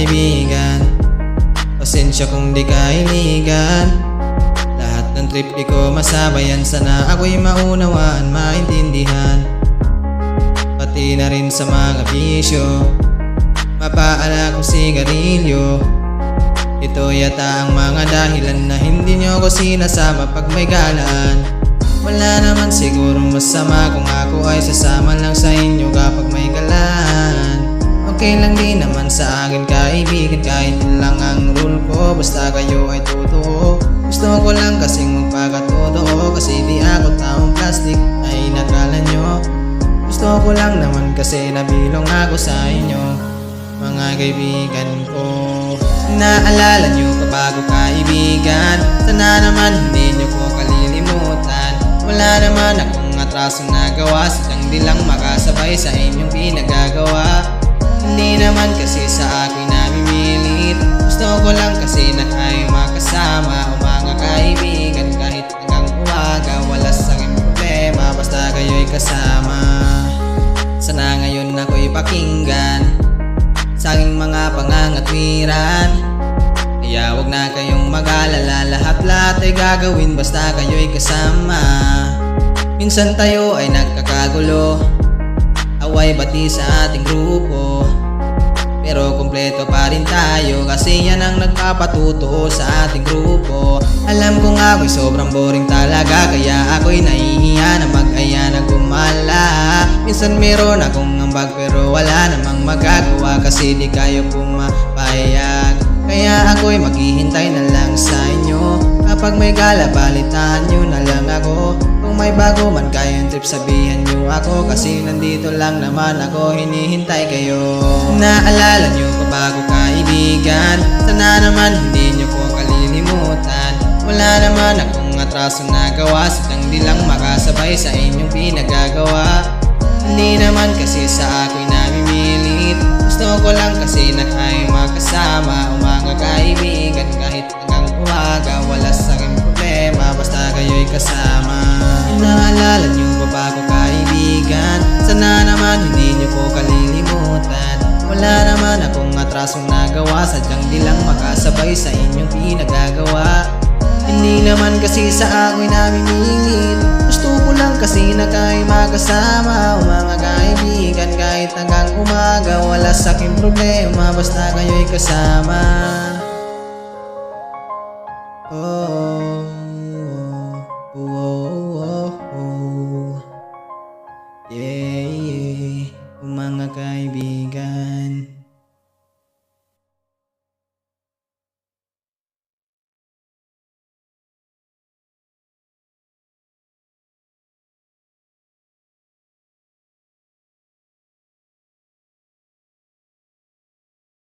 kaibigan. Pasensya kung di kailigan. Lahat ng trip di ko masabayan. Sana ako'y maunawaan, maintindihan. Pati na rin sa mga bisyo, mapaala ko sigarilyo. Ito yata ang mga dahilan na hindi nyo ko sinasama pag may galaan. Wala naman sigurong masama kung ako ay sasama lang sa inyo kapag may galaan. Okay lang din naman sa akin kaibigan, kahit yun lang ang rule ko, basta kayo ay totoo. Gusto ko lang kasing magpakatotoo, kasi di ako taong plastic ay nakala nyo. Gusto ko lang naman kasi nabilong ako sa inyo, mga kaibigan ko. Naalala nyo pa bago kaibigan, sana naman hindi nyo ko kalilimutan. Wala naman akong atrasong nagawa, sadyang di lang makasabay sa inyong pinagagawa. Hindi naman kasi sa ako'y namimilit, gusto ko lang kasi na kayo makasama. O mga kaibigan, kahit hanggang umaga, wala sa aking problema, basta kayo'y kasama. Sana ngayon ako'y pakinggan sa aking mga pangangatwiran. Kaya wag na kayong mag-alala, lahat-lahat ay gagawin basta kayo'y kasama. Minsan tayo ay nagkakagulo, away bati sa ating grupo, pero kumpleto pa rin tayo kasi yan ang nagpapatuto sa ating grupo. Alam ko nga ako'y sobrang boring talaga, kaya ako'y nahihiya na mag-aya na gumala. Minsan meron akong ambag pero wala namang magagawa kasi di kayo pumapayag. Kaya ako'y maghihintay na lang sa inyo, kapag may gala balitaan nyo na lang ako. Kung may bago man kayong trip sabihan nyo ako, kasi nandito lang naman ako, hinihintay kayo. Naalala nyo pa bago kaibigan, sana naman hindi nyo ko kalilimutan. Wala naman akong atrasong nagawa, sadyang di lang makasabay sa inyong pinagagawa. Hindi naman kasi sa ako'y namimilit, gusto ko lang kasi na kayo makasama. O mga kaibigan, kahit hanggang umaga, wala sa aking problema, basta kayo'y kasama. Naalala nyo pa bago kaibigan, sana naman hindi nyo ko kalilimutan. Wala naman akong atrasong nagawa, sadyang di lang makasabay sa inyong pinagagawa. Hindi naman kasi sa ako'y namimilit, gusto ko lang kasi na kayo makasama. O mga kaibigan, kahit hanggang umaga, wala sa aking problema, basta kayo'y kasama. Oh.